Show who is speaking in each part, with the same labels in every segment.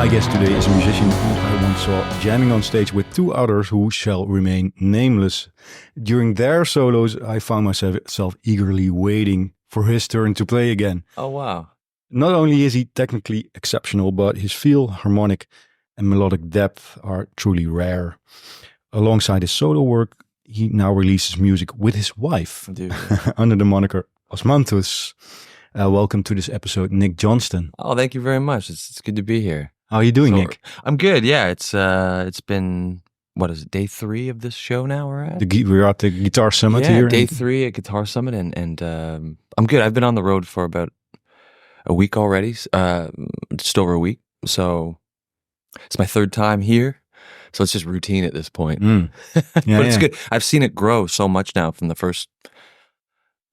Speaker 1: My guest today is a musician who I once saw jamming on stage with two others who shall remain nameless. During their solos, I found myself eagerly waiting for his turn to play again.
Speaker 2: Oh, wow.
Speaker 1: Not only is he technically exceptional, but his feel, harmonic, and melodic depth are truly rare. Alongside his solo work, he now releases music with his wife under the moniker Osmanthus. Welcome to this episode, Nick Johnston.
Speaker 2: Oh, thank you very much. It's good to be here.
Speaker 1: How are you doing, Nick?
Speaker 2: I'm good. Yeah, it's been, what is it, day 3 of this show now we're at?
Speaker 1: We're at the Guitar Summit here.
Speaker 2: Day 3 at Guitar Summit, and I'm good. I've been on the road for about a week already, just over a week. So it's my 3rd time here. So it's just routine at this point.
Speaker 1: Yeah,
Speaker 2: but it's good. I've seen it grow so much now from the first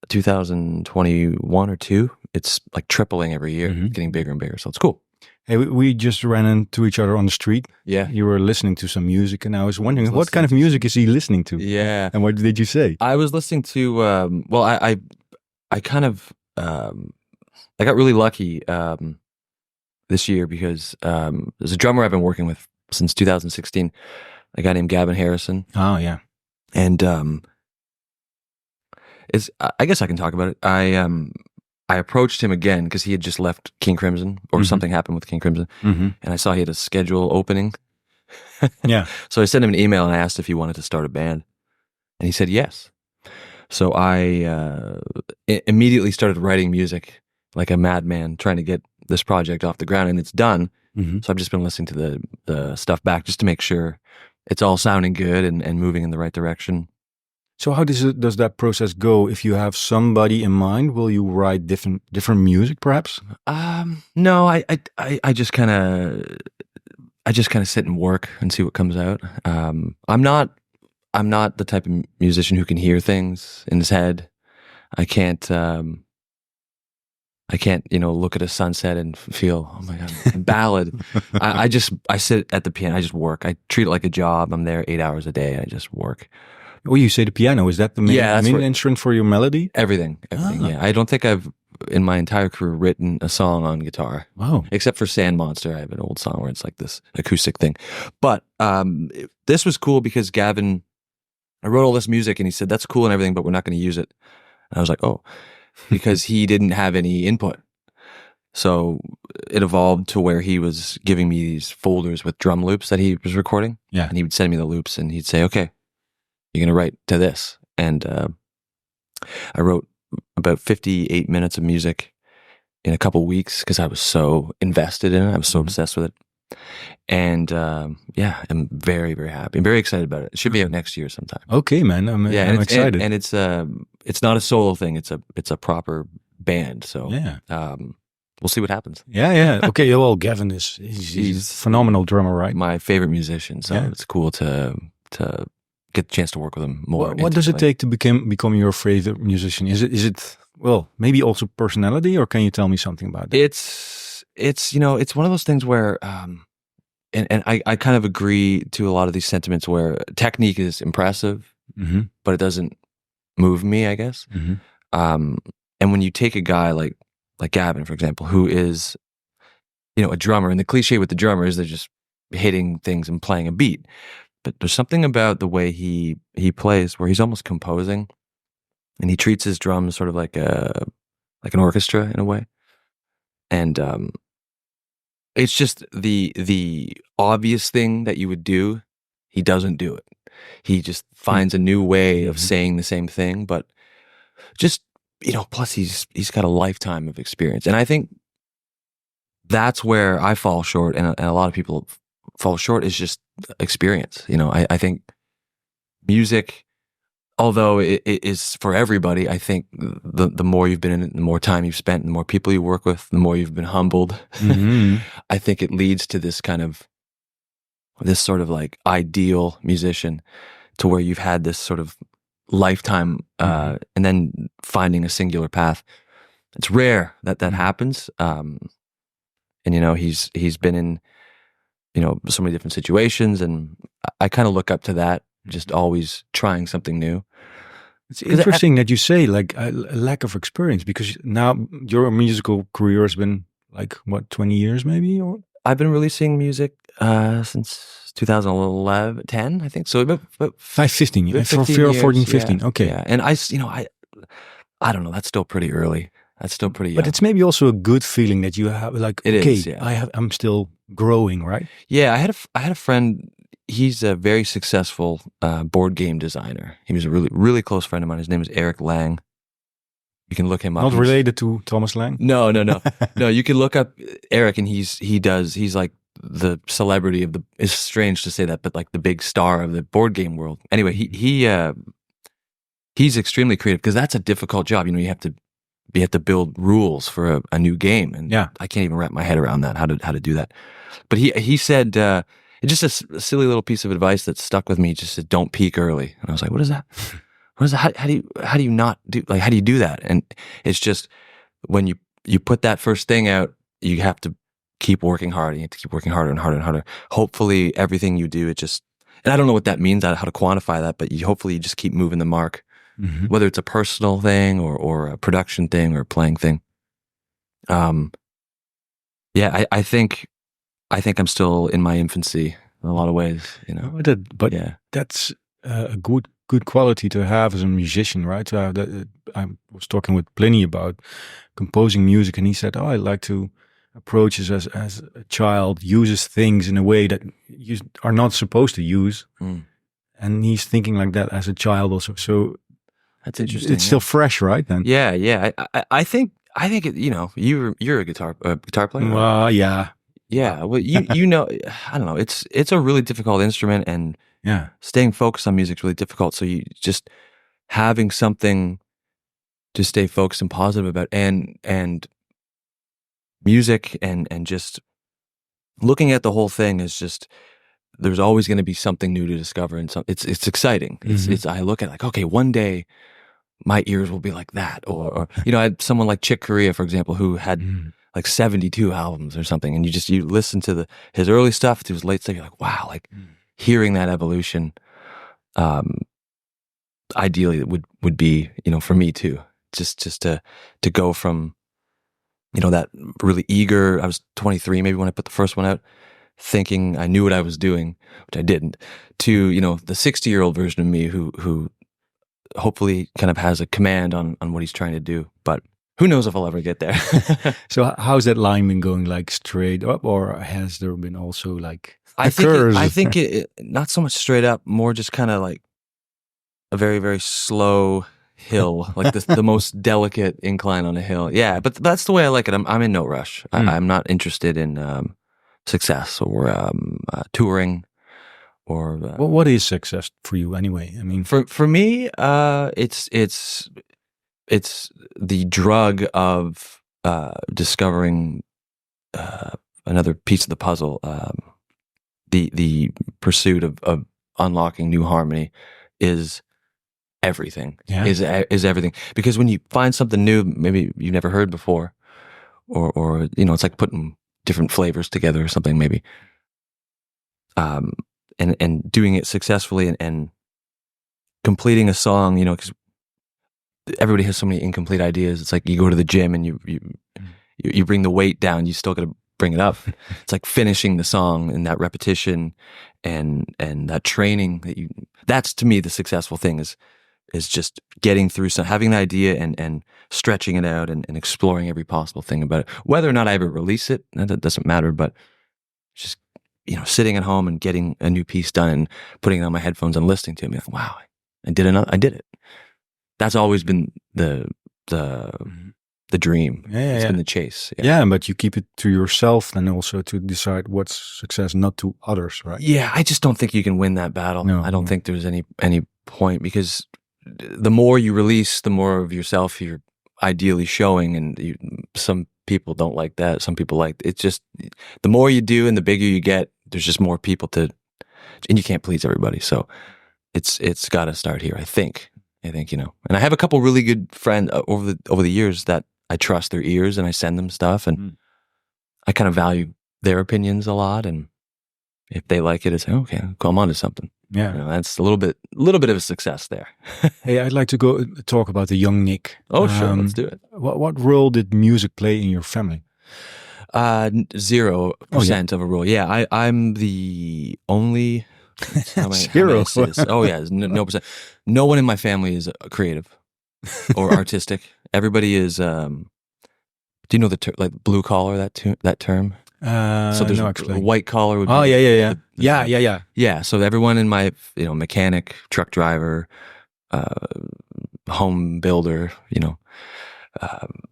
Speaker 2: 2021 or 2. It's like tripling every year, getting bigger and bigger. So it's cool.
Speaker 1: Hey, we just ran into each other on the street.
Speaker 2: Yeah.
Speaker 1: You were listening to some music, and I was wondering what kind of music is he listening to?
Speaker 2: Yeah.
Speaker 1: And what did you say?
Speaker 2: I was listening to, I kind of, I got really lucky this year because there's a drummer I've been working with since 2016, a guy named Gavin Harrison.
Speaker 1: Oh, yeah.
Speaker 2: And I guess I can talk about it. I approached him again because he had just left King Crimson, or something happened with King Crimson, and I saw he had a schedule opening.
Speaker 1: Yeah.
Speaker 2: So I sent him an email and I asked if he wanted to start a band, and he said yes. So I immediately started writing music like a madman, trying to get this project off the ground, and it's done. So I've just been listening to the stuff back just to make sure it's all sounding good and moving in the right direction.
Speaker 1: So how does that process go? If you have somebody in mind, will you write different music, perhaps?
Speaker 2: No, I just kind of sit and work and see what comes out. I'm not the type of musician who can hear things in his head. I can't, look at a sunset and feel, oh my God, ballad. I sit at the piano. I just work. I treat it like a job. I'm there 8 hours a day. I just work.
Speaker 1: Oh, you say the piano. Is that the main instrument for your melody?
Speaker 2: Everything, yeah. I don't think I've, in my entire career, written a song on guitar.
Speaker 1: Wow.
Speaker 2: Except for Sand Monster. I have an old song where it's like this acoustic thing. But this was cool because Gavin, I wrote all this music and he said, that's cool and everything, but we're not going to use it. And I was like, oh, because he didn't have any input. So it evolved to where he was giving me these folders with drum loops that he was recording.
Speaker 1: Yeah.
Speaker 2: And he would send me the loops and he'd say, okay, you're going to write to this. And I wrote about 58 minutes of music in a couple weeks because I was so invested in it. I was so obsessed with it. And I'm very, very happy. I'm very excited about it. It should be out next year sometime.
Speaker 1: Okay, man. I'm excited.
Speaker 2: And it's not a solo thing. It's a proper band. So we'll see what happens.
Speaker 1: Yeah. Okay. Well, Gavin he's a phenomenal drummer, right?
Speaker 2: My favorite musician. So it's cool to get the chance to work with him more.
Speaker 1: What does it take to become your favorite musician? Is it maybe also personality, or can you tell me something about that?
Speaker 2: It's one of those things where and I kind of agree to a lot of these sentiments where technique is impressive, but it doesn't move me, I guess. And when you take a guy like Gavin, for example, who is a drummer, and the cliche with the drummer is they're just hitting things and playing a beat. But there's something about the way he plays where he's almost composing, and he treats his drums sort of like an orchestra in a way. And it's just the obvious thing that you would do. He doesn't do it. He just finds a new way of saying the same thing, but just plus he's got a lifetime of experience, and I think that's where I fall short, and a lot of people fall short, is just experience. I think music, although it is for everybody, I think the more you've been in it, the more time you've spent, the more people you work with, the more you've been humbled. I think it leads to this sort of like ideal musician, to where you've had this sort of lifetime, and then finding a singular path. It's rare that happens. And he's been in so many different situations, and I kind of look up to that, just always trying something new.
Speaker 1: It's interesting that you say like a lack of experience, because now your musical career has been like, what, 20 years maybe? Or?
Speaker 2: I've been releasing music since 2011, 10, I think. So about
Speaker 1: 15 years. 14, 15.
Speaker 2: Yeah,
Speaker 1: Okay.
Speaker 2: yeah. And I don't know. That's still pretty early. That's still pretty young.
Speaker 1: But it's maybe also a good feeling that you have, like,
Speaker 2: It
Speaker 1: okay,
Speaker 2: is, yeah.
Speaker 1: I'm still growing, right?
Speaker 2: Yeah, I had a friend. He's a very successful board game designer. He was a really, really close friend of mine. His name is Eric Lang. You can look him up.
Speaker 1: Not related to Thomas Lang?
Speaker 2: No. No, you can look up Eric, and he's like the celebrity of the, it's strange to say that, but like the big star of the board game world. Anyway, he's extremely creative, because that's a difficult job. You have to build rules for a new game, and I can't even wrap my head around that, how to do that. But he said, it's just a silly little piece of advice that stuck with me. He just said, don't peak early. And I was like, what is that? What is that? How do you not do, like, how do you do that? And it's just, when you put that first thing out, you have to keep working hard. You have to keep working harder and harder and harder. Hopefully everything you do, and I don't know what that means, how to quantify that, but hopefully you just keep moving the mark, whether it's a personal thing or a production thing or a playing thing. Yeah, I think I'm still in my infancy in a lot of ways,
Speaker 1: But that's a good quality to have as a musician, right? To have that. I was talking with Pliny about composing music, and he said, "Oh, I like to approach it as a child uses things in a way that you are not supposed to use." And he's thinking like that as a child also. So
Speaker 2: that's interesting.
Speaker 1: It's still fresh, right? Then
Speaker 2: I think it, you're a guitar player.
Speaker 1: Well, yeah.
Speaker 2: Yeah, well, I don't know. It's a really difficult instrument, and staying focused on music is really difficult. So you just having something to stay focused and positive about, and music, and just looking at the whole thing is just, there's always going to be something new to discover, and it's exciting. It's I look at like, okay, one day my ears will be like that, or I had someone like Chick Corea, for example, who had like 72 albums or something, and you listen to his early stuff to his late stuff, you're like, wow, like hearing that evolution, ideally it would be, for me too, just to go from, that really eager, I was 23 maybe when I put the first one out, thinking I knew what I was doing, which I didn't, to, the 60-year-old version of me who hopefully kind of has a command on what he's trying to do, but who knows if I'll ever get there.
Speaker 1: So how's that line been going, like straight up, or has there been also like
Speaker 2: I think it not so much straight up, more just kind of like a very, very slow hill, like the most delicate incline on a hill. Yeah, but that's the way I like it. I'm in no rush. I'm not interested in success or touring. Or
Speaker 1: well, what is success for you anyway? I mean,
Speaker 2: for me, it's the drug of discovering another piece of the puzzle. The pursuit of unlocking new harmony is everything.
Speaker 1: Yeah.
Speaker 2: Is everything, because when you find something new, maybe you've never heard before, or it's like putting different flavors together or something, maybe. And doing it successfully and completing a song, because everybody has so many incomplete ideas. It's like you go to the gym and you bring the weight down, you still got to bring it up. It's like finishing the song, and that repetition and that training that's to me the successful thing is just getting through having an idea and stretching it out and exploring every possible thing about it. Whether or not I ever release it, that doesn't matter, but just sitting at home and getting a new piece done and putting it on my headphones and listening to it, like, wow, I did it. That's always been the dream. It's been the chase.
Speaker 1: Yeah, but you keep it to yourself and also to decide what's success, not to others, right?
Speaker 2: Yeah, I just don't think you can win that battle. No, I don't think there's any point, because the more you release, the more of yourself you're ideally showing, and some people don't like that. Some people like it's just the more you do and the bigger you get, there's just more people and you can't please everybody. So it's got to start here. I think, and I have a couple really good friends over the years that I trust their ears, and I send them stuff, and I kind of value their opinions a lot. And if they like it, it's like, okay, come on to something.
Speaker 1: Yeah,
Speaker 2: that's a little bit of a success there.
Speaker 1: Hey, I'd like to go talk about the young Nick.
Speaker 2: Oh, sure, let's do it.
Speaker 1: What role did music play in your family?
Speaker 2: 0% of a rule. Yeah, I'm the only. How many
Speaker 1: 0.
Speaker 2: assists? Oh yeah, no percent. No one in my family is creative or artistic. Everybody is. Do you know the like blue collar that term? So there's
Speaker 1: no,
Speaker 2: a
Speaker 1: explain.
Speaker 2: white collar would be.
Speaker 1: Oh yeah.
Speaker 2: Yeah. Yeah. So everyone in my mechanic, truck driver, home builder.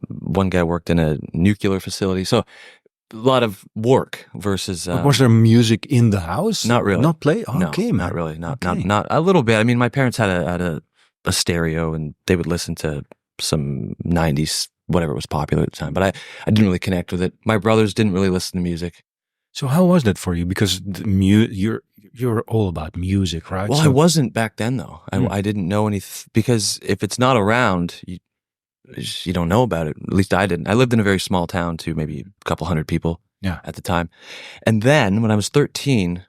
Speaker 2: One guy worked in a nuclear facility. So a lot of work versus.
Speaker 1: But was there music in the house?
Speaker 2: Not really.
Speaker 1: Not play?
Speaker 2: No,
Speaker 1: Okay, man.
Speaker 2: not really. Not a little bit. I mean, my parents had a stereo, and they would listen to some 90s, whatever was popular at the time. But I didn't really connect with it. My brothers didn't really listen to music.
Speaker 1: So how was that for you? Because you're all about music, right?
Speaker 2: Well, I wasn't back then, though. I didn't know anything, because if it's not around, you don't know about it. At least I didn't. I lived in a very small town too, maybe a couple hundred people at the time. And then when I was 13,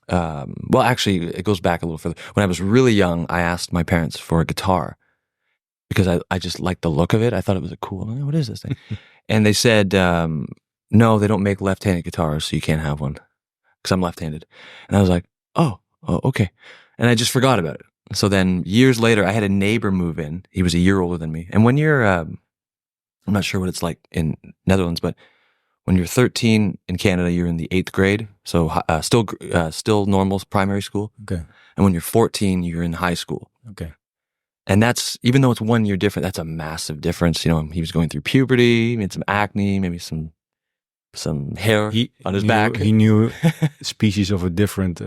Speaker 2: well, actually, it goes back a little further. When I was really young, I asked my parents for a guitar because I just liked the look of it. I thought it was a cool, what is this thing? And they said, no, they don't make left-handed guitars, so you can't have one, because I'm left-handed. And I was like, oh, okay. And I just forgot about it. So then years later, I had a neighbor move in. He was a year older than me. And when you're, I'm not sure what it's like in Netherlands, but when you're 13 in Canada, you're in the 8th grade. So still normal primary school.
Speaker 1: Okay.
Speaker 2: And when you're 14, you're in high school.
Speaker 1: Okay.
Speaker 2: And that's, even though it's 1 year different, that's a massive difference. He was going through puberty, he had some acne, maybe some hair on his back.
Speaker 1: He knew species of a different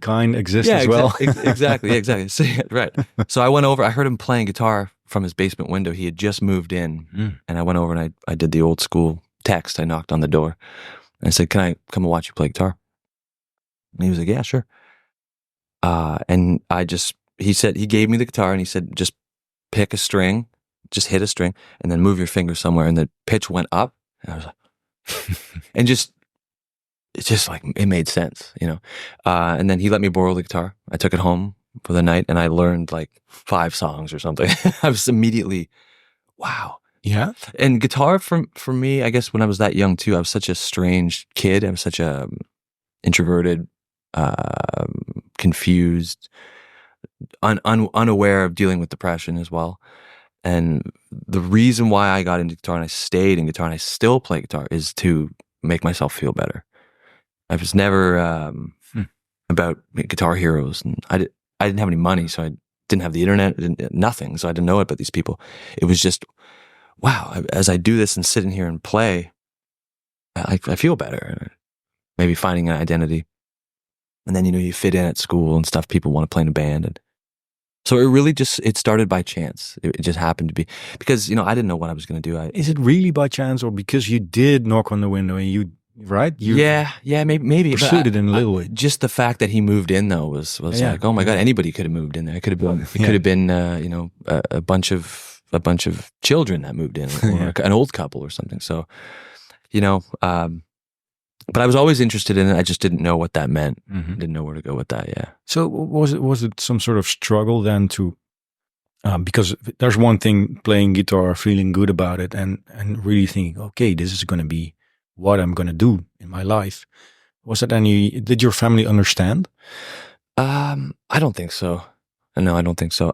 Speaker 1: kind exist as well.
Speaker 2: Exactly. So, right. So I went over, I heard him playing guitar from his basement window. He had just moved in, and I went over and I did the old school text. I knocked on the door and I said, can I come and watch you play guitar? And he was like, yeah, sure. And he gave me the guitar and he said, just pick a string, just hit a string, and then move your finger somewhere. And the pitch went up. And I was like, and it made sense, and then he let me borrow the guitar. I took it home for the night and I learned like 5 songs or something. I was immediately, wow.
Speaker 1: Yeah.
Speaker 2: And guitar for me, I guess when I was that young too, I was such a strange kid. I was such a introverted, confused, unaware of dealing with depression as well. And the reason why I got into guitar and I stayed in guitar and I still play guitar is to make myself feel better. I was never about guitar heroes, and I didn't have any money, so I didn't have the internet, nothing, so I didn't know about these people. It was just, wow, as I do this and sit in here and play, I feel better. Maybe finding an identity. And then, you fit in at school and stuff. People want to play in a band. And so it really it started by chance. It just happened to be, because, I didn't know what I was going to do.
Speaker 1: Is it really by chance, or because you did knock on the window and maybe
Speaker 2: pursued
Speaker 1: it in a little way?
Speaker 2: Just the fact that he moved in though was like, oh my God, anybody could have moved in there. It could have been, a bunch of children that moved in, or an old couple or something. So, but I was always interested in it. I just didn't know what that meant. Didn't know where to go with that. Yeah.
Speaker 1: So was it some sort of struggle then to, because there's one thing playing guitar, feeling good about it, and really thinking, okay, this is going to be what I'm going to do in my life. Did your family understand?
Speaker 2: I don't think so. No, I don't think so.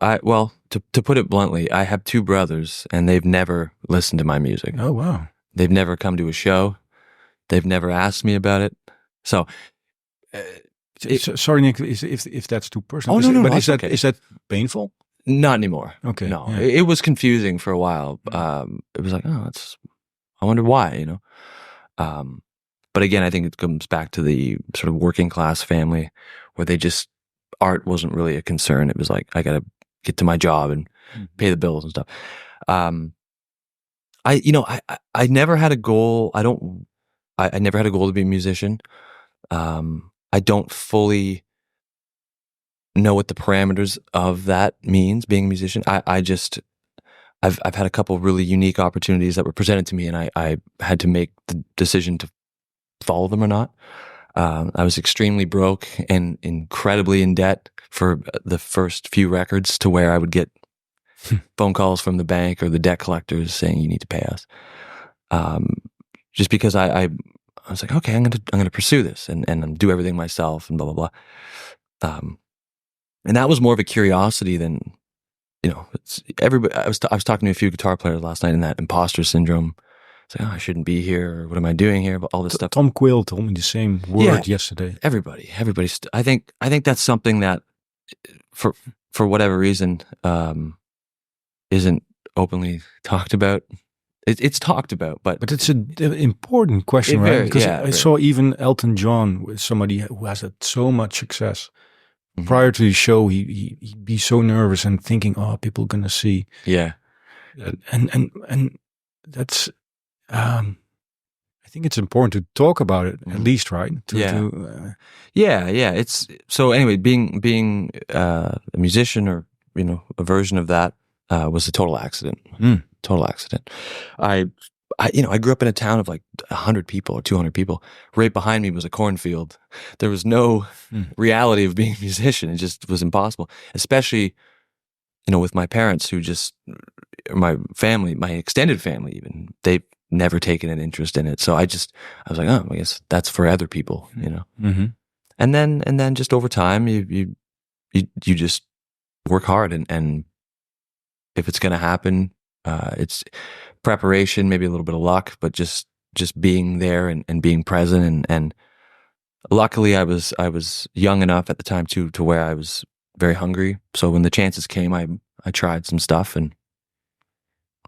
Speaker 2: To put it bluntly, I have 2 brothers and they've never listened to my music.
Speaker 1: Oh, wow.
Speaker 2: They've never come to a show. They've never asked me about it. So,
Speaker 1: sorry, Nick, if that's too personal.
Speaker 2: Oh, no. But
Speaker 1: is that painful?
Speaker 2: Not anymore.
Speaker 1: Okay.
Speaker 2: No,
Speaker 1: yeah.
Speaker 2: it was confusing for a while. It was like, I wonder why, But again, I think it comes back to the sort of working class family where art wasn't really a concern. It was like, I got to get to my job and pay the bills and stuff. I never had a goal. I never had a goal to be a musician. I don't fully know what the parameters of that means, being a musician. I've had a couple really unique opportunities that were presented to me, and I had to make the decision to follow them or not. I was extremely broke and incredibly in debt for the first few records, to where I would get phone calls from the bank or the debt collectors saying, you need to pay us. just because I was like, okay, I'm gonna pursue this and do everything myself and blah blah blah. And that was more of a curiosity than, it's everybody. I was talking to a few guitar players last night in that imposter syndrome. It's like, oh, I shouldn't be here. Or what am I doing here? But all this stuff.
Speaker 1: Tom Quill told me the same word yesterday.
Speaker 2: Everybody's. I think that's something that, for whatever reason, isn't openly talked about. It's talked about, but
Speaker 1: it's an important question, right? Because I saw even Elton John with somebody who has had so much success. Mm-hmm. Prior to the show, he'd be so nervous and thinking, "Oh, people are gonna see."
Speaker 2: Yeah,
Speaker 1: and that's. I think it's important to talk about it at least, right?
Speaker 2: Yeah. It's so anyway. Being a musician or a version of that was a total accident. Total accident. I grew up in a town of like 100 people or 200 people. Right behind me was a cornfield. There was no reality of being a musician. It just was impossible. Especially, with my parents who my family, my extended family even, they've never taken an interest in it. So I was like, oh, I guess that's for other people,
Speaker 1: Mm-hmm.
Speaker 2: And then just over time, you just work hard and if it's going to happen, it's preparation, maybe a little bit of luck, but just being there and being present. And luckily I was young enough at the time to where I was very hungry. So when the chances came, I tried some stuff and,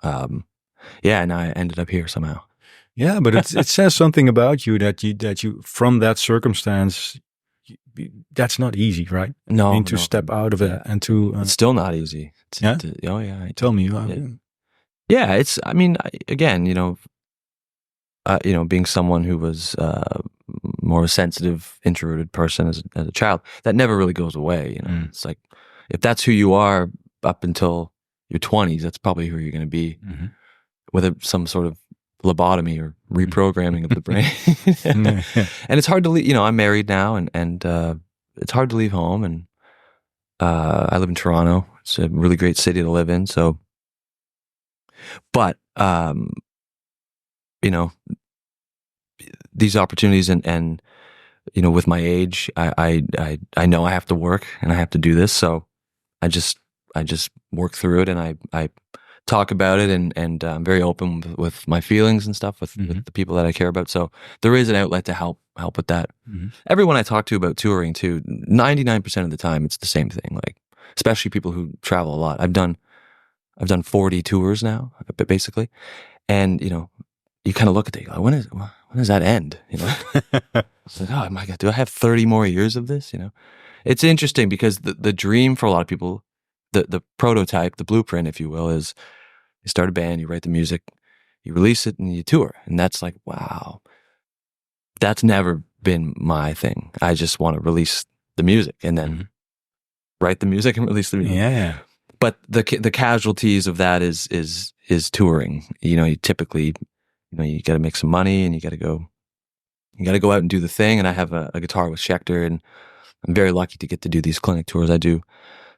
Speaker 2: and I ended up here somehow.
Speaker 1: Yeah, but it says something about you that you from that circumstance, that's not easy, right?
Speaker 2: No,
Speaker 1: I mean, to step out of it and to
Speaker 2: it's still not easy.
Speaker 1: Tell me.
Speaker 2: Yeah, it's. I mean, again, being someone who was more of a sensitive, introverted person as a child, that never really goes away. It's like if that's who you are up until your 20s, that's probably who you're going to be, whether some sort of lobotomy or reprogramming of the brain. And it's hard to leave. I'm married now, and it's hard to leave home. And I live in Toronto. It's a really great city to live in. So. But, these opportunities and with my age, I know I have to work and I have to do this. So I just work through it and I talk about it and I'm very open with my feelings and stuff with the people that I care about. So there is an outlet to help with that. Mm-hmm. Everyone I talk to about touring too, 99% of the time, it's the same thing. Like, especially people who travel a lot. I've done 40 tours now, basically. And, you kind of look at it, like, when does that end? It's like, oh my God, do I have 30 more years of this? It's interesting because the dream for a lot of people, the prototype, the blueprint, if you will, is you start a band, you write the music, you release it and you tour. And that's like, wow, that's never been my thing. I just want to release the music and then write the music and release the music.
Speaker 1: Yeah.
Speaker 2: But the casualties of that is touring. You typically, you got to make some money and you got to go out and do the thing. And I have a guitar with Schecter, and I'm very lucky to get to do these clinic tours I do.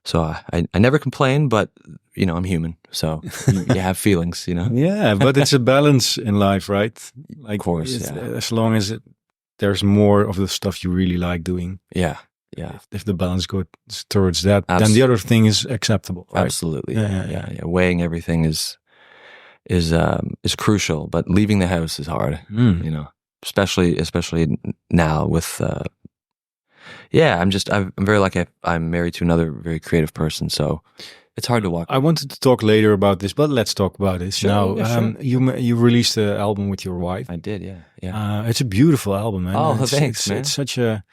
Speaker 2: So I never complain, but I'm human, so you have feelings,
Speaker 1: Yeah, but it's a balance in life, right? Like,
Speaker 2: of course,
Speaker 1: as long as there's more of the stuff you really like doing.
Speaker 2: Yeah.
Speaker 1: If the balance goes towards that, then the other thing is acceptable. Right?
Speaker 2: Absolutely. Yeah. Weighing everything is crucial, but leaving the house is hard. Especially now with. I'm very lucky. I'm married to another very creative person, so it's hard to walk.
Speaker 1: I wanted to talk later about this, but let's talk about this now.
Speaker 2: Sure.
Speaker 1: You released the album with your wife.
Speaker 2: I did, yeah.
Speaker 1: It's a beautiful album, man.
Speaker 2: Oh, thanks, man.
Speaker 1: It's such a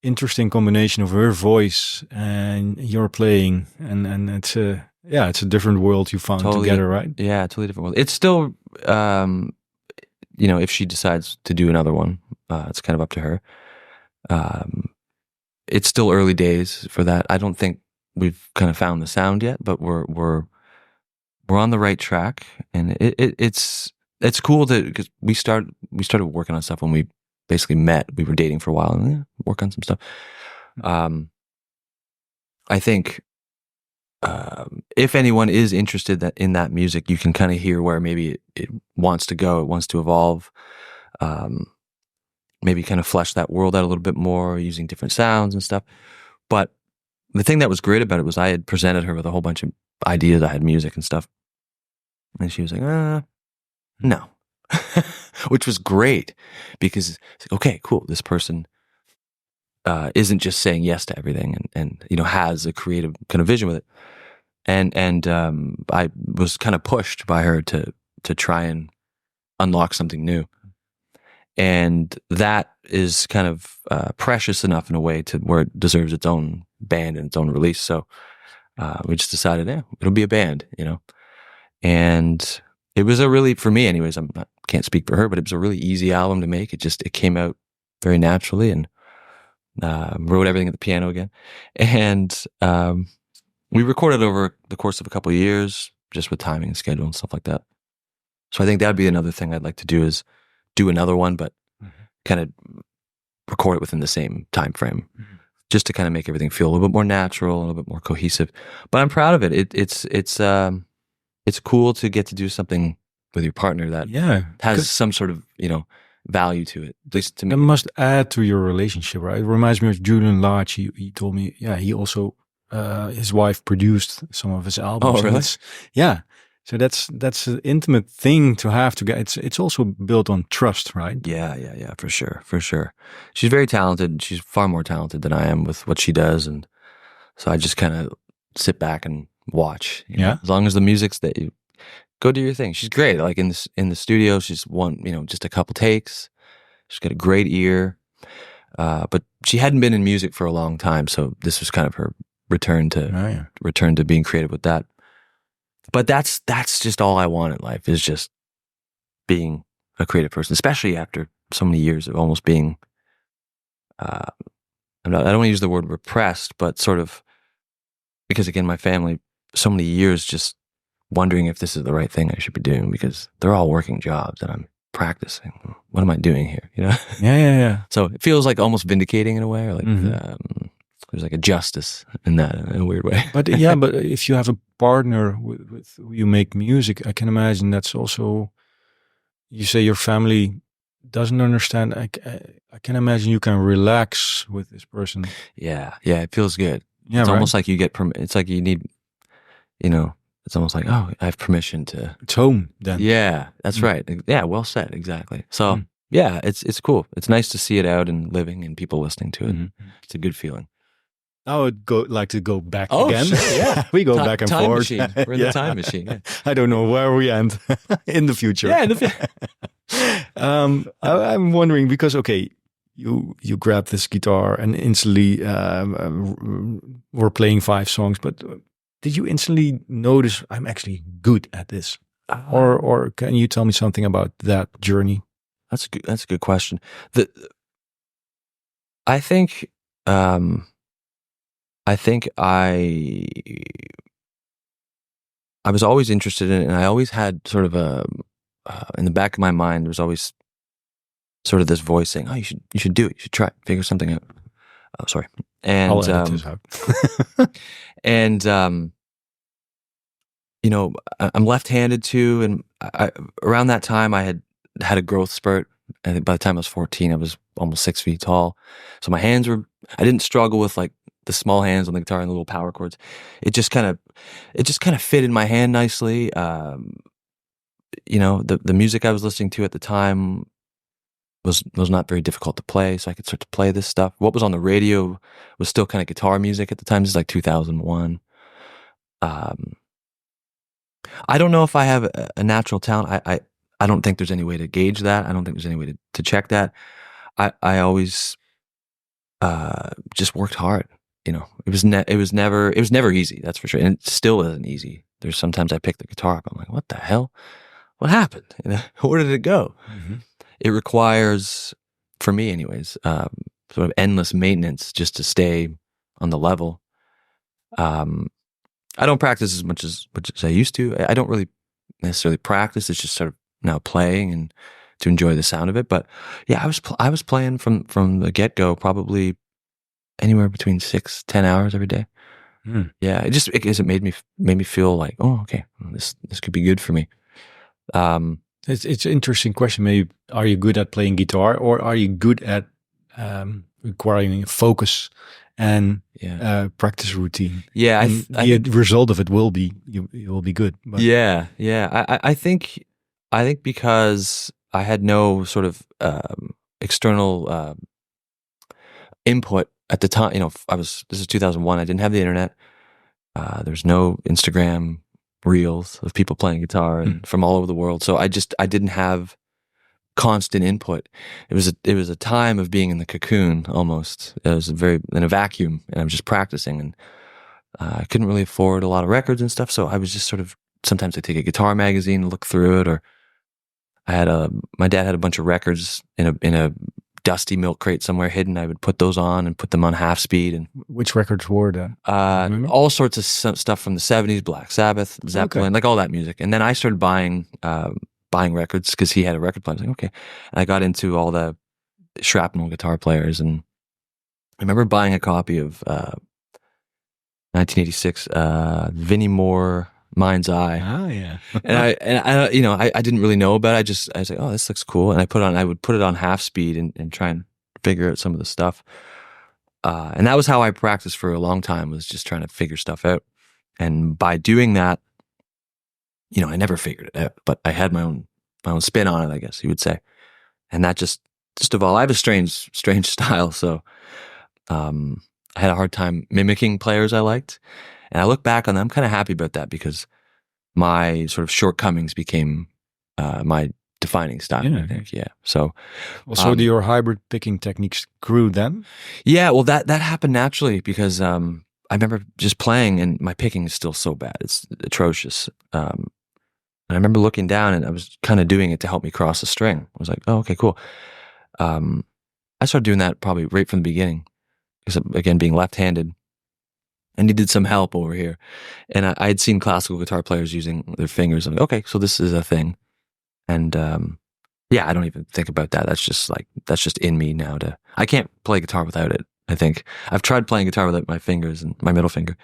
Speaker 1: interesting combination of her voice and your playing, and it's a different world you found together, right?
Speaker 2: Yeah, totally different world. It's still, if she decides to do another one, it's kind of up to her. It's still early days for that. I don't think we've kind of found the sound yet, but we're on the right track, and it's cool because we started working on stuff when we basically met. We were dating for a while and work on some stuff. I think if anyone is interested in that music, you can kind of hear where maybe it wants to go, it wants to evolve, maybe kind of flesh that world out a little bit more using different sounds and stuff. But the thing that was great about it was I had presented her with a whole bunch of ideas. I had music and stuff. And she was like, no, which was great because it's like, okay, cool. This person isn't just saying yes to everything and has a creative kind of vision with it. And I was kind of pushed by her to try and unlock something new. And that is kind of precious enough in a way to where it deserves its own band and its own release. So we just decided, it'll be a band, And it was for me anyways, can't speak for her, but it was a really easy album to make. It came out very naturally, and wrote everything at the piano again. And we recorded over the course of a couple of years, just with timing and schedule and stuff like that. So I think that'd be another thing I'd like to do, is do another one, but kind of record it within the same time frame, just to kind of make everything feel a little bit more natural, a little bit more cohesive. But I'm proud of it. It's cool to get to do something with your partner that has some sort of value to it. At least to me,
Speaker 1: it must add to your relationship, right? It reminds me of Julian Larch. He told me, he also his wife produced some of his albums.
Speaker 2: Oh, really?
Speaker 1: So that's an intimate thing to have to get. It's also built on trust, right?
Speaker 2: Yeah, for sure. She's very talented. She's far more talented than I am with what she does, and so I just kind of sit back and watch. As long as the music's that you go do your thing. She's great. Like in the studio, she's just a couple takes. She's got a great ear, but she hadn't been in music for a long time, so this was kind of her return to being creative with that. But that's just all I want in life, is just being a creative person, especially after so many years of almost being, I don't want to use the word repressed, but sort of, because again, my family, so many years just wondering if this is the right thing I should be doing, because they're all working jobs and I'm practicing. What am I doing here?
Speaker 1: Yeah.
Speaker 2: So it feels like almost vindicating in a way, or like there's like a justice in that, in a weird way.
Speaker 1: But but if you have a partner with who you make music, I can imagine that's also, you say your family doesn't understand. I can imagine you can relax with this person.
Speaker 2: Yeah, it feels good.
Speaker 1: Yeah,
Speaker 2: it's almost like you get it's like you need, it's almost like, oh, I have permission to.
Speaker 1: It's home then.
Speaker 2: Yeah, that's right. Yeah, well said. Exactly. So yeah, it's cool. It's nice to see it out and living and people listening to it. It's a good feeling.
Speaker 1: I would like to go back
Speaker 2: again.
Speaker 1: Sure, yeah. We go back and
Speaker 2: time
Speaker 1: forth.
Speaker 2: Machine. We're in the time machine. Yeah.
Speaker 1: I don't know where we end in the future.
Speaker 2: Yeah, in the future.
Speaker 1: I'm wondering, because you grabbed this guitar and instantly were playing 5 songs, but did you instantly notice I'm actually good at this? Or can you tell me something about that journey?
Speaker 2: That's a good question. I think I was always interested in it, and I always had sort of in the back of my mind, there was always sort of this voice saying, "Oh, you should do it. You should try it. Figure something out." Oh, sorry. And
Speaker 1: I'll edit this out.
Speaker 2: and I'm left-handed too, and around that time I had a growth spurt. I think by the time I was 14, I was almost 6 feet tall. So my hands I didn't struggle with like the small hands on the guitar and the little power chords. It just kind of fit in my hand nicely. The music I was listening to at the time was not very difficult to play, so I could start to play this stuff. What was on the radio was still kind of guitar music at the time. This is like 2001. I don't know if I have a natural talent. I don't think there's any way to gauge that. I don't think there's any way to check that. I always just worked hard. It was never easy. That's for sure, and it still isn't easy. There's sometimes I pick the guitar up. I'm like, what the hell? What happened? Where did it go? It requires, for me, anyways, sort of endless maintenance just to stay on the level. I don't practice as much as I used to. I don't really necessarily practice. It's just sort of now playing and to enjoy the sound of it. But yeah, I was playing from the get-go, probably anywhere between 6-10 hours every day. Yeah, it made me feel like, oh, okay, this could be good for me.
Speaker 1: It's an interesting question. Maybe are you good at playing guitar, or are you good at requiring focus and practice routine?
Speaker 2: Yeah,
Speaker 1: and the result of it will be you will be good. But.
Speaker 2: Yeah. I think because I had no sort of external input at the time. This is 2001. I didn't have the internet. There's no Instagram reels of people playing guitar and from all over the world. So I didn't have constant input. It was a time of being in the cocoon almost. It was in a vacuum, and I was just practicing, and I couldn't really afford a lot of records and stuff. So I was just sort of, sometimes I take a guitar magazine and look through it, or my dad had a bunch of records in a dusty milk crate somewhere hidden. I would put those on and put them on half speed. And
Speaker 1: which records were that?
Speaker 2: All sorts of stuff from the 70s, Black Sabbath, Zeppelin, like all that music. And then I started buying records because he had a record player. I was like, okay. And I got into all the shrapnel guitar players, and I remember buying a copy of 1986 Vinnie Moore, Mind's Eye.
Speaker 1: Oh yeah.
Speaker 2: and I didn't really know about it. I was like, oh, this looks cool. And I would put it on half speed and try and figure out some of the stuff. And that was how I practiced for a long time, was just trying to figure stuff out. And by doing that, I never figured it out, but I had my own spin on it, I guess you would say. And that just evolved. I have a strange style. So, I had a hard time mimicking players I liked. And I look back on them, I'm kind of happy about that, because my sort of shortcomings became my defining style.
Speaker 1: Yeah.
Speaker 2: I think. Yeah. So,
Speaker 1: also, your hybrid picking techniques grew then?
Speaker 2: Yeah. Well, that happened naturally, because I remember just playing, and my picking is still so bad; it's atrocious. And I remember looking down, and I was kind of doing it to help me cross a string. I was like, "Oh, okay, cool." I started doing that probably right from the beginning, because again, being left-handed. I needed some help over here. And I had seen classical guitar players using their fingers. I'm like, okay, so this is a thing. And I don't even think about that. That's just in me now. I can't play guitar without it, I think. I've tried playing guitar without my fingers and my middle finger.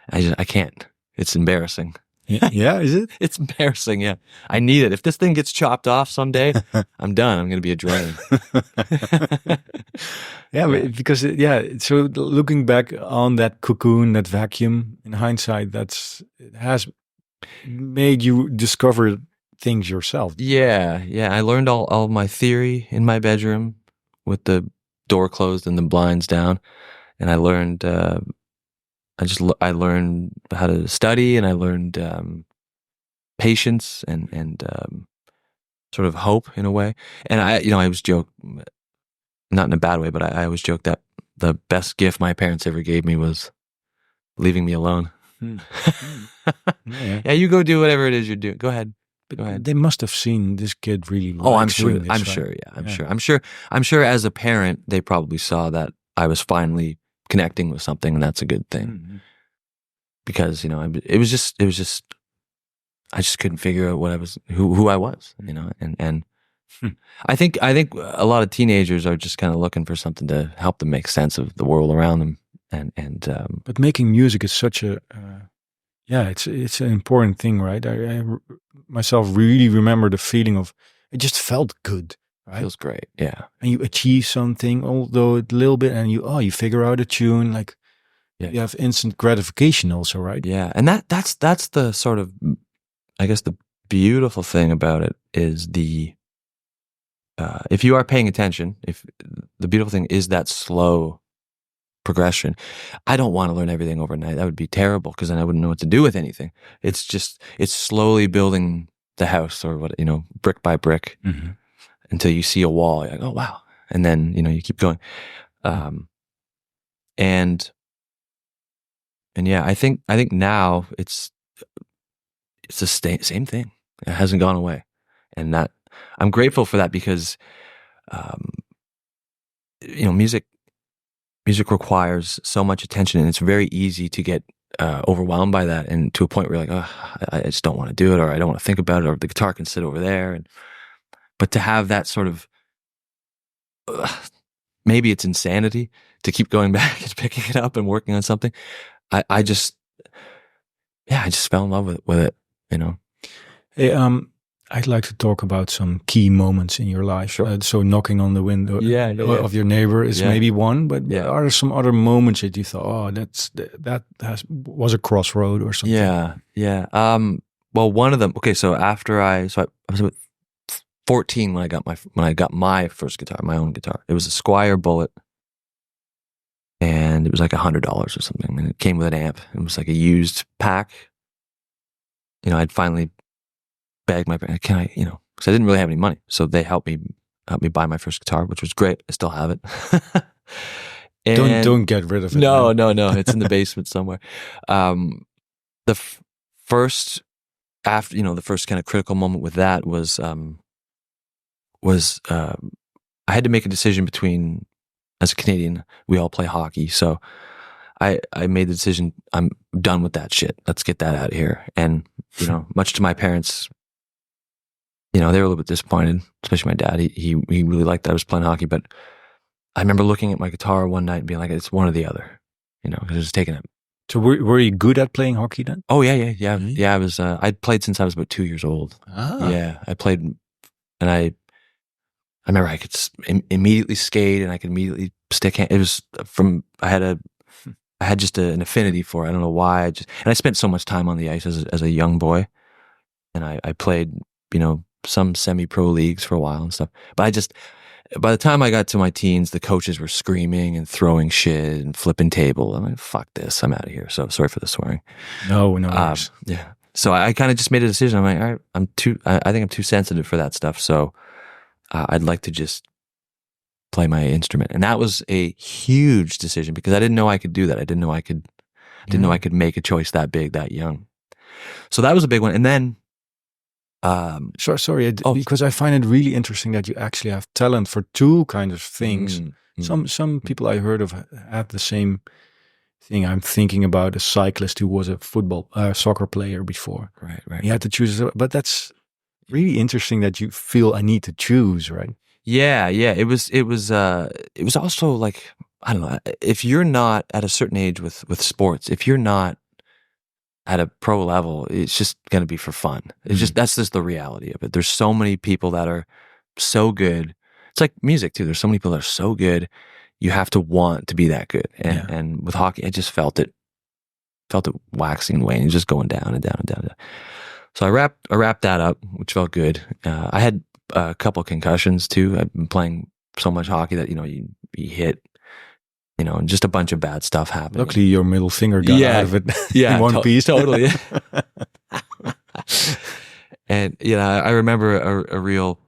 Speaker 2: I can't. It's embarrassing.
Speaker 1: Yeah, is it?
Speaker 2: It's embarrassing, yeah. I need it. If this thing gets chopped off someday, I'm done. I'm going to be a drain.
Speaker 1: Because so looking back on that cocoon, that vacuum, in hindsight, it has made you discover things yourself.
Speaker 2: Yeah. I learned all my theory in my bedroom with the door closed and the blinds down. And I learned... I learned how to study, and I learned patience and sort of hope in a way. And I always joke, not in a bad way, but I always joke that the best gift my parents ever gave me was leaving me alone. Yeah, you go do whatever it is you're doing. Go ahead. Go ahead.
Speaker 1: They must have seen this kid really.
Speaker 2: I'm sure. I'm sure. As a parent, they probably saw that I was finally connecting with something, and that's a good thing. Because it was just I just couldn't figure out what I was, who I was, and I think a lot of teenagers are just kind of looking for something to help them make sense of the world around them, and
Speaker 1: but making music is such a it's an important thing, right? I myself really remember the feeling of it just felt good. Right?
Speaker 2: Feels great, yeah.
Speaker 1: And you achieve something, although a little bit, and you figure out a tune, like you have instant gratification also, right?
Speaker 2: Yeah, and that's the sort of, I guess, the beautiful thing about it is if you are paying attention, if the beautiful thing is that slow progression. I don't want to learn everything overnight. That would be terrible, because then I wouldn't know what to do with anything. It's slowly building the house, or what, brick by brick. Mm-hmm. Until you see a wall, you're like, oh wow, and then you keep going, and yeah, I think now it's the same thing. It hasn't gone away, and that I'm grateful for that, because music requires so much attention, and it's very easy to get overwhelmed by that, and to a point where you're like, oh, I just don't want to do it, or I don't want to think about it, or the guitar can sit over there, but to have that sort of, maybe it's insanity to keep going back and picking it up and working on something. I just fell in love with it, you know.
Speaker 1: Hey, I'd like to talk about some key moments in your life.
Speaker 2: Sure.
Speaker 1: So knocking on the window of your neighbor is maybe one, but are there some other moments that you thought, oh, was a crossroad or something?
Speaker 2: Yeah. Well, one of them. Okay, so after I was about 14 when I got my first guitar, my own guitar. It was a Squier Bullet, and it was like $100 or something, and it came with an amp. It was like a used pack. You know, I'd finally begged my parents, can I, you know, because I didn't really have any money, so they helped me buy my first guitar, which was great. I still have it.
Speaker 1: Don't get rid of it.
Speaker 2: No, it's in the basement somewhere. The first after, you know, the first kind of critical moment with that was I had to make a decision between, as a Canadian, we all play hockey, so I made the decision, I'm done with that shit. Let's get that out of here. And, you know, much to my parents, you know, they were a little bit disappointed, especially my dad. He really liked that I was playing hockey, but I remember looking at my guitar one night and being like, it's one or the other, you know, because it was taking it.
Speaker 1: So were you good at playing hockey then?
Speaker 2: Oh, yeah. Yeah, I was, I'd played since I was about 2 years old.
Speaker 1: Ah.
Speaker 2: Yeah, I played, and I remember I could immediately skate and I could immediately stick hand. It was I had just an affinity for it. I don't know why. And I spent so much time on the ice as a young boy, and I played, you know, some semi-pro leagues for a while and stuff. But by the time I got to my teens, the coaches were screaming and throwing shit and flipping table. I'm like, fuck this, I'm out of here. So sorry for the swearing.
Speaker 1: No worries.
Speaker 2: Yeah. So I kind of just made a decision. I'm like, all right, I think I'm too sensitive for that stuff. So I'd like to just play my instrument. And that was a huge decision because I didn't know I could do that. I didn't know I could make a choice that big, that young. So that was a big one. And then,
Speaker 1: sorry, because I find it really interesting that you actually have talent for two kinds of things. Some people I heard of have the same thing. I'm thinking about a cyclist who was a soccer player before.
Speaker 2: Right.
Speaker 1: He had to choose, but that's really interesting that you feel I need to choose, right?
Speaker 2: Yeah. It was also like, I don't know, if you're not at a certain age with sports, if you're not at a pro level, it's just going to be for fun. It's that's just the reality of it. There's so many people that are so good. It's like music too. There's so many people that are so good. You have to want to be that good. And with hockey, I just felt it waxing and waning, just going down and down and down and down. So I wrapped that up, which felt good. I had a couple concussions too. I've been playing so much hockey that, you know, you hit, you know, and just a bunch of bad stuff happened.
Speaker 1: Luckily, your middle finger got out of it in one piece.
Speaker 2: Totally. And, you know, I remember a real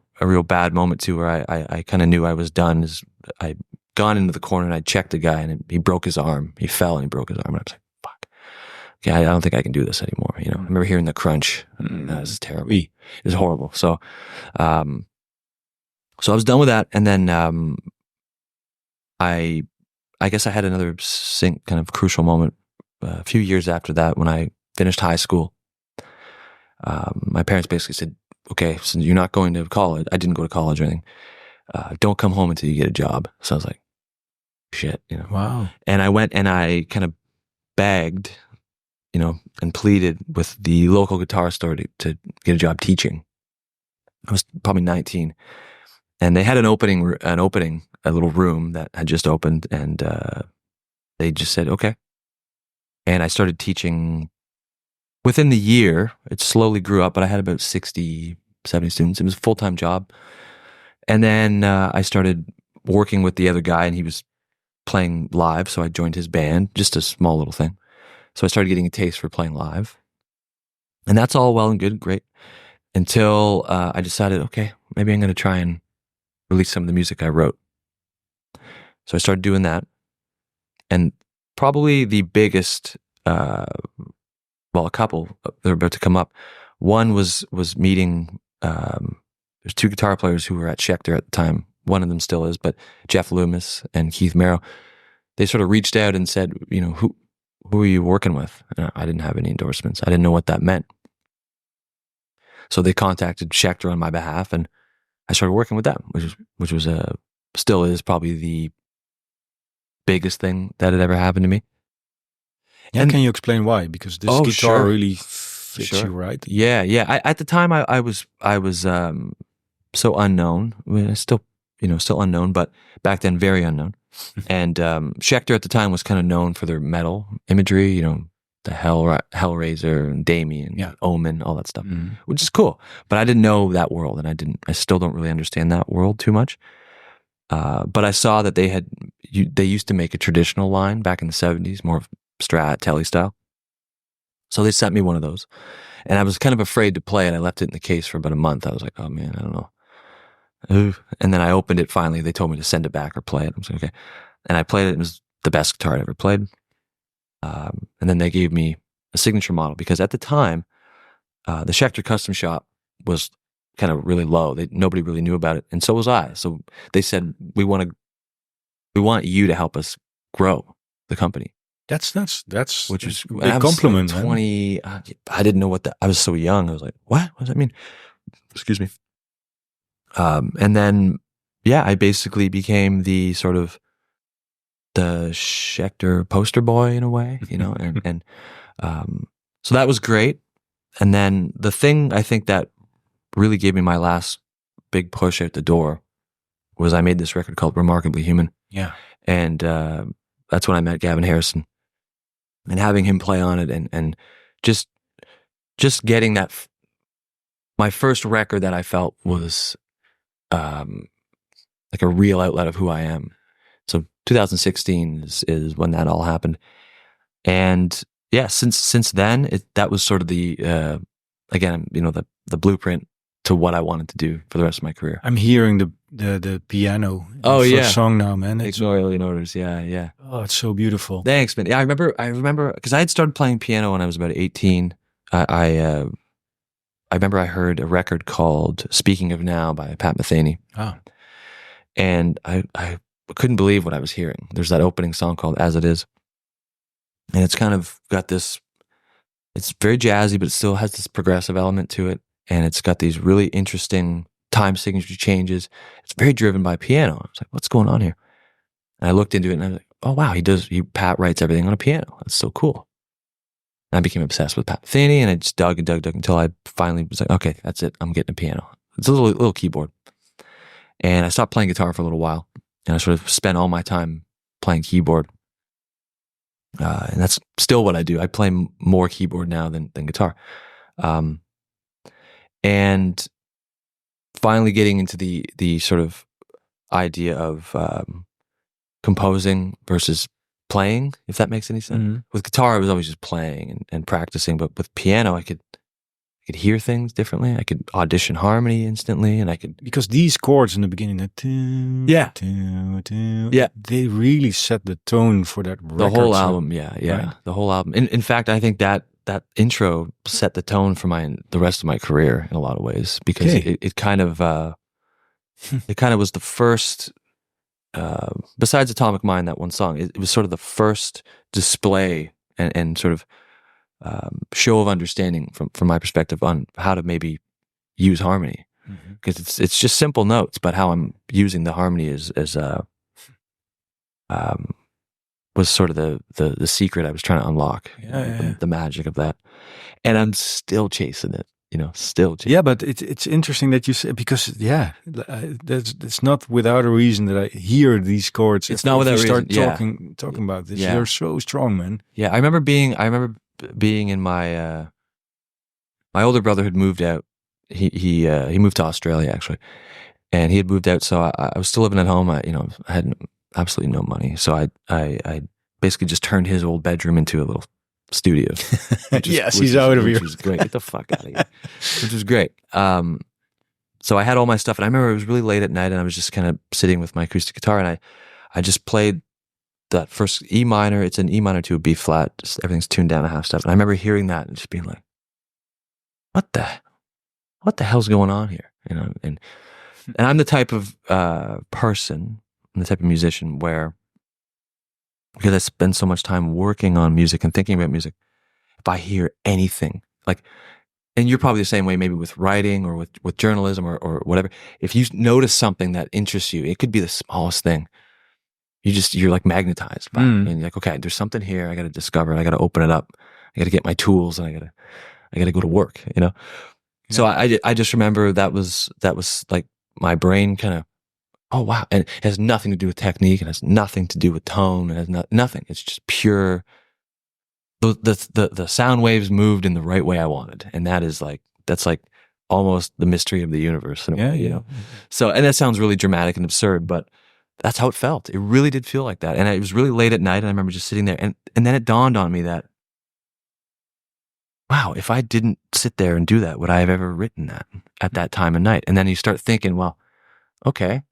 Speaker 2: bad moment too, where I kind of knew I was done. Is I'd gone into the corner and I checked a guy and he broke his arm. He fell and he broke his arm. And I was like, fuck. Okay, I don't think I can do this anymore. You know, I remember hearing the crunch. This is terrible. It was horrible. So I was done with that. And then I guess I had another kind of crucial moment a few years after that when I finished high school. My parents basically said, okay, so you're not going to college. I didn't go to college or anything. Don't come home until you get a job. So I was like, shit, you know.
Speaker 1: Wow.
Speaker 2: And I went and I kind of begged, you know, and pleaded with the local guitar store to get a job teaching. I was probably 19. And they had an opening, a little room that had just opened, and they just said, okay. And I started teaching. Within the year, it slowly grew up, but I had about 60, 70 students. It was a full-time job. And then I started working with the other guy, and he was playing live, so I joined his band, just a small little thing. So I started getting a taste for playing live. And that's all well and good, great, until I decided, okay, maybe I'm going to try and release some of the music I wrote. So I started doing that. And probably the biggest, a couple, they're about to come up. One was meeting, there's two guitar players who were at Schecter at the time. One of them still is, but Jeff Loomis and Keith Merrow. They sort of reached out and said, you know, who are you working with? And I didn't have any endorsements. I didn't know what that meant. So they contacted Schecter on my behalf, and I started working with them, which was still is probably the biggest thing that had ever happened to me.
Speaker 1: Yeah,
Speaker 2: And
Speaker 1: can you explain why? Because this guitar
Speaker 2: sure.
Speaker 1: really fits you, right?
Speaker 2: Yeah. At the time, I was so unknown. I mean, still unknown, but back then very unknown. And Schecter at the time was kind of known for their metal imagery. You know, the Hellraiser and Damien, Omen, all that stuff, which is cool. But I didn't know that world, and I still don't really understand that world too much. But I saw that they used to make a traditional line back in the 70s, more of Strat, Telly style. So they sent me one of those, and I was kind of afraid to play it. I left it in the case for about a month. I was like, oh man, I don't know. And then I opened it finally. They told me to send it back or play it. I was like, okay. And I played it. It was the best guitar I'd ever played. And then they gave me a signature model because at the time, the Schecter custom shop was kind of really low. Nobody really knew about it, and so was I. So they said, we want you to help us grow the company.
Speaker 1: That's
Speaker 2: which was
Speaker 1: a big compliment.
Speaker 2: Like 20. I didn't know I was so young. I was like, what does that mean? Excuse me. And then, I basically became the sort of the Schecter poster boy in a way, you know, and so that was great. And then the thing I think that really gave me my last big push out the door was I made this record called Remarkably Human.
Speaker 1: Yeah.
Speaker 2: And that's when I met Gavin Harrison, and having him play on it, and just getting that my first record that I felt was like a real outlet of who I am. So 2016 is when that all happened. And since then, that was sort of the again, you know, the blueprint to what I wanted to do for the rest of my career.
Speaker 1: I'm hearing the piano. First song now, man.
Speaker 2: Ignore Alien Orders. Yeah.
Speaker 1: Oh, it's so beautiful.
Speaker 2: Thanks, man. Yeah, I remember because I had started playing piano when I was about 18. I remember I heard a record called "Speaking of Now" by Pat Metheny.
Speaker 1: Oh.
Speaker 2: And I couldn't believe what I was hearing. There's that opening song called "As It Is," and it's kind of got this. It's very jazzy, but it still has this progressive element to it, and it's got these really interesting time signature changes. It's very driven by piano. I was like, "What's going on here?" And I looked into it, and I was like, "Oh wow, Pat writes everything on a piano. That's so cool." And I became obsessed with Pat Metheny, and I just dug until I finally was like, "Okay, that's it. I'm getting a piano." It's a little keyboard. And I stopped playing guitar for a little while, and I sort of spent all my time playing keyboard. And that's still what I do. I play more keyboard now than guitar. And finally getting into the sort of idea of composing versus playing, if that makes any sense. Mm-hmm. With guitar, I was always just playing and practicing, but with piano, I could hear things differently. I could audition harmony instantly, and I could,
Speaker 1: because these chords in the beginning, they really set the tone for that record.
Speaker 2: The whole album, right? The whole album. In fact, I think that intro set the tone for the rest of my career in a lot of ways, because it kind of was the first. Besides Atomic Mind, that one song, it was sort of the first display and sort of show of understanding from my perspective on how to maybe use harmony, because it's just simple notes, but how I'm using the harmony was sort of the secret I was trying to unlock, the magic of that, and I'm still chasing it.
Speaker 1: Yeah, but it's interesting that you say, because it's not without a reason that I hear these chords.
Speaker 2: It's not without reason.
Speaker 1: Talking about this. They're so strong, man.
Speaker 2: Yeah, I remember being in my my older brother had moved out. He moved to Australia actually, and he had moved out. So I was still living at home. I had absolutely no money. So I basically just turned his old bedroom into a little studio.
Speaker 1: He's out of here.
Speaker 2: Which was great. Get the fuck out of here. Which was great. So I had all my stuff, and I remember it was really late at night, and I was just kind of sitting with my acoustic guitar, and I just played that first E minor. It's an E minor to a B flat. Just everything's tuned down a half step, and I remember hearing that and just being like, "What the hell's going on here?" And I'm the type of person, I'm the type of musician where, because I spend so much time working on music and thinking about music, if I hear anything, like, and you're probably the same way, maybe with writing or with journalism or whatever, if you notice something that interests you, it could be the smallest thing, you're like magnetized by it. And you're like, okay, there's something here. I got to discover it. I got to open it up. I got to get my tools, and I got to go to work, you know? Yeah. So I just remember that was like my brain kind of, oh wow. And it has nothing to do with technique. It has nothing to do with tone. It has nothing. It's just pure, the sound waves moved in the right way I wanted. And that's like almost the mystery of the universe in a way, you know? So, and that sounds really dramatic and absurd, but that's how it felt. It really did feel like that. And it was really late at night, and I remember just sitting there, and then it dawned on me that, wow, if I didn't sit there and do that, would I have ever written that at that time of night? And then you start thinking, well, okay,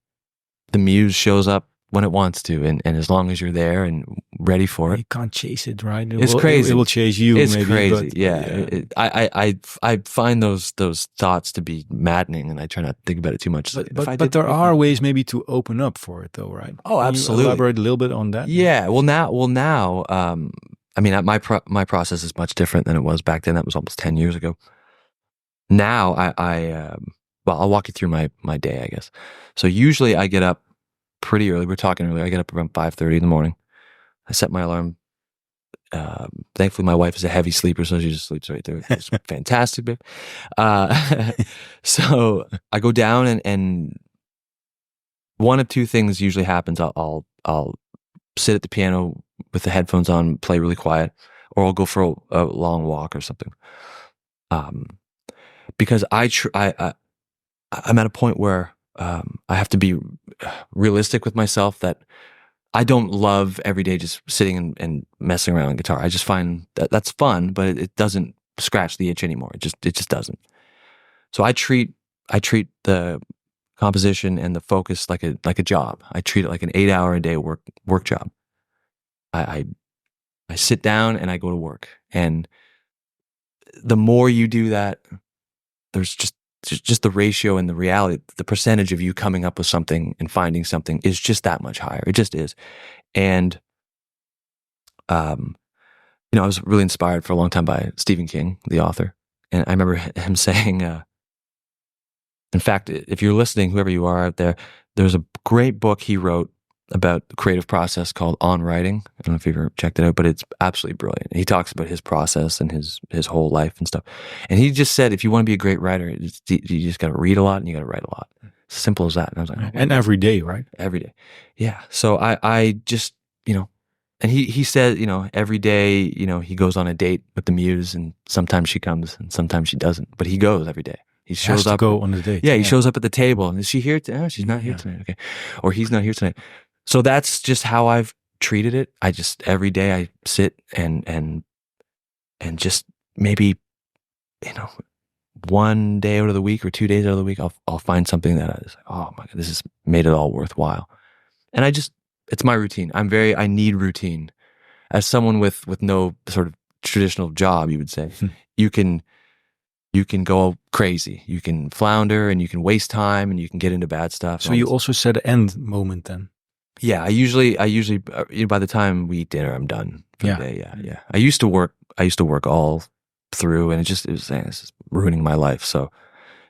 Speaker 2: the muse shows up when it wants to, and as long as you're there and ready for it.
Speaker 1: You can't chase it, right?
Speaker 2: It's crazy.
Speaker 1: It will chase you.
Speaker 2: It's
Speaker 1: maybe,
Speaker 2: crazy,
Speaker 1: but,
Speaker 2: yeah. I find those thoughts to be maddening, and I try not to think about it too much.
Speaker 1: But there are ways maybe to open up for it, though, right?
Speaker 2: Oh,
Speaker 1: Can
Speaker 2: absolutely.
Speaker 1: you elaborate a little bit on that?
Speaker 2: Yeah. Well, now, I mean, my process is much different than it was back then. That was almost 10 years ago. Now, well, I'll walk you through my day, I guess. So usually I get up pretty early. We were talking earlier. I get up around 5:30 in the morning. I set my alarm. Thankfully, my wife is a heavy sleeper, so she just sleeps right through. It's fantastic, babe. So I go down, and one of two things usually happens. I'll sit at the piano with the headphones on, play really quiet, or I'll go for a long walk or something. Because I'm at a point where I have to be realistic with myself that I don't love every day just sitting and messing around on guitar. I just find that's fun, but it doesn't scratch the itch anymore. It just doesn't. So I treat the composition and the focus like a job. I treat it like an 8-hour a day work job. I sit down and I go to work, and the more you do that, there's just the ratio and the reality, the percentage of you coming up with something and finding something is just that much higher. It just is. And, I was really inspired for a long time by Stephen King, the author. And I remember him saying, in fact, if you're listening, whoever you are out there, there's a great book he wrote about the creative process called On Writing. I don't know if you've ever checked it out, but it's absolutely brilliant. He talks about his process and his whole life and stuff. And he just said, if you want to be a great writer, you just got to read a lot and you got to write a lot. Simple as that. And I was like,
Speaker 1: and every day, right?
Speaker 2: Every day. Yeah. So I just, and he said, every day, he goes on a date with the muse, and sometimes she comes and sometimes she doesn't, but he goes every day. He shows up.
Speaker 1: Go on the date.
Speaker 2: Yeah. He shows up at the table, and is she here? Oh, she's not here tonight. Okay. Or he's not here tonight. So that's just how I've treated it. I just, every day I sit and just maybe, one day out of the week or 2 days out of the week, I'll find something that I was like, oh my God, this has made it all worthwhile. And it's my routine. I need routine. As someone with no sort of traditional job, you would say, you can go crazy. You can flounder, and you can waste time, and you can get into bad stuff.
Speaker 1: So you also set an end moment then?
Speaker 2: Yeah, I usually by the time we eat dinner, I'm done for the day. Yeah. I used to work all through, and it's just ruining my life. So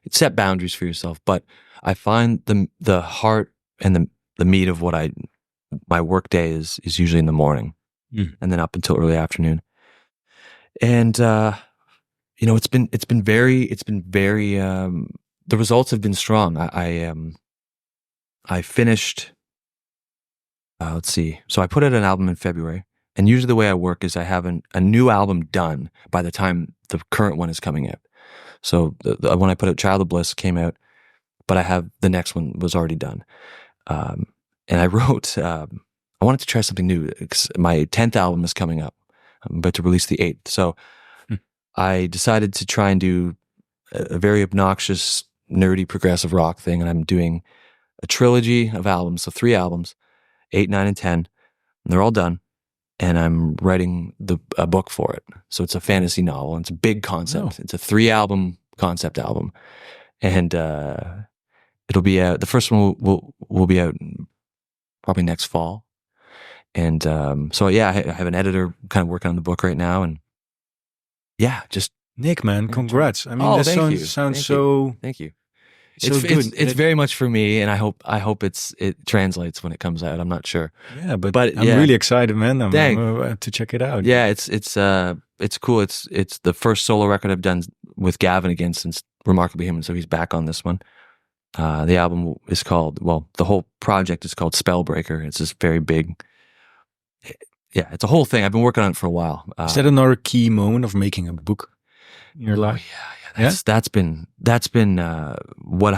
Speaker 2: set boundaries for yourself. But I find the heart and the meat of what my work day is usually in the morning, and then up until early afternoon. And it's been very the results have been strong. I finished. Let's see. So I put out an album in February, and usually the way I work is I have a new album done by the time the current one is coming out. So when I put out Child of Bliss came out, but I have the next one was already done. And I wrote, I wanted to try something new because my 10th album is coming up. I'm about to release the 8th. So I decided to try and do a very obnoxious, nerdy, progressive rock thing. And I'm doing a trilogy of albums, so 3 albums. 8, 9, and 10, and they're all done. And I'm writing a book for it. So it's a fantasy novel, and it's a big concept. It's a 3-album concept album. And it'll be out, the first one will be out probably next fall. And so I have an editor kind of working on the book right now. And just
Speaker 1: Nick, man, congrats. I mean, this sounds so...
Speaker 2: Thank you. It's very much for me, and I hope it translates when it comes out. I'm not sure.
Speaker 1: Yeah, but I'm really excited, man. I'm to check it out.
Speaker 2: Yeah, it's cool. It's the first solo record I've done with Gavin again since Remarkably Human, so he's back on this one. The album is called, the whole project is called Spellbreaker. It's this very big, it's a whole thing. I've been working on it for a while.
Speaker 1: Is that another key moment of making a book in your life?
Speaker 2: That's been what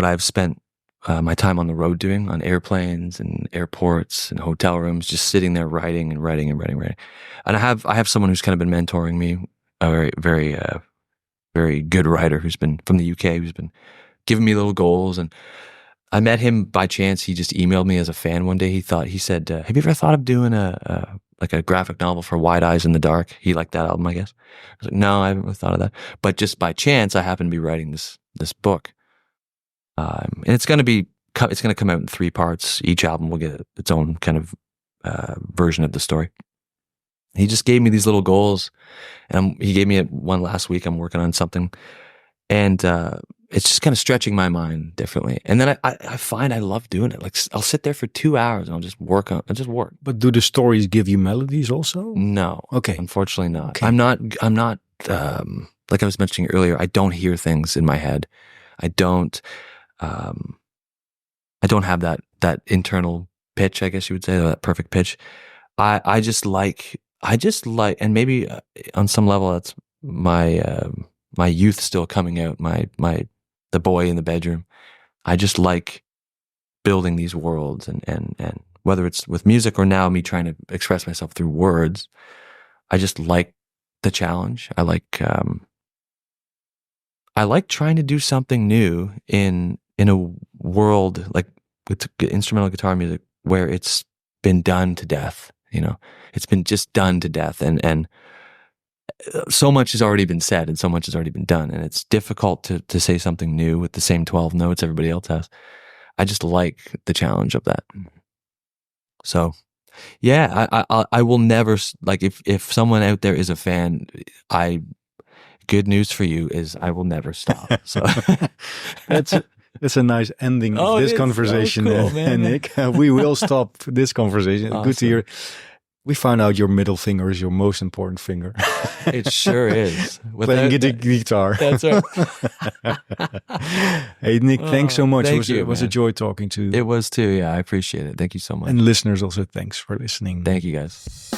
Speaker 2: I've spent my time on the road doing, on airplanes and airports and hotel rooms, just sitting there writing. And I have someone who's kind of been mentoring me, a very, very, very good writer who's been from the UK, who's been giving me little goals. And I met him by chance. He just emailed me as a fan one day. He said, have you ever thought of doing a graphic novel for Wide Eyes in the Dark? He liked that album, I guess. I was like, no, I haven't really thought of that. But just by chance, I happen to be writing this book. And it's going to come out in 3 parts. Each album will get its own kind of version of the story. He just gave me these little goals, and he gave me one last week. I'm working on something, and it's just kind of stretching my mind differently. And then I find I love doing it. Like, I'll sit there for 2 hours and I'll just work.
Speaker 1: But do the stories give you melodies also?
Speaker 2: No.
Speaker 1: Okay.
Speaker 2: Unfortunately not.
Speaker 1: Okay.
Speaker 2: I'm not like I was mentioning earlier, I don't hear things in my head. I don't have that internal pitch, I guess you would say, that perfect pitch. I just like, and maybe on some level that's my youth still coming out, the boy in the bedroom. I just like building these worlds, and whether it's with music or now me trying to express myself through words, I just like the challenge. I like trying to do something new in a world like with instrumental guitar music where it's been done to death. It's been just done to death, and so much has already been said and so much has already been done, and it's difficult to say something new with the same 12 notes everybody else has. I just like the challenge of that. So yeah, I will never, like, if someone out there is a fan, good news for you is I will never stop. So
Speaker 1: that's a nice ending of this conversation,
Speaker 2: cool, man.
Speaker 1: Nick. We will stop this conversation.
Speaker 2: Awesome.
Speaker 1: Good to hear. We found out your middle finger is your most important finger.
Speaker 2: It sure is.
Speaker 1: Playing guitar.
Speaker 2: That's right.
Speaker 1: Hey, Nick, thanks so much.
Speaker 2: It
Speaker 1: was a joy talking to you.
Speaker 2: It was too. Yeah, I appreciate it. Thank you so much.
Speaker 1: And listeners also, thanks for listening.
Speaker 2: Thank you, guys.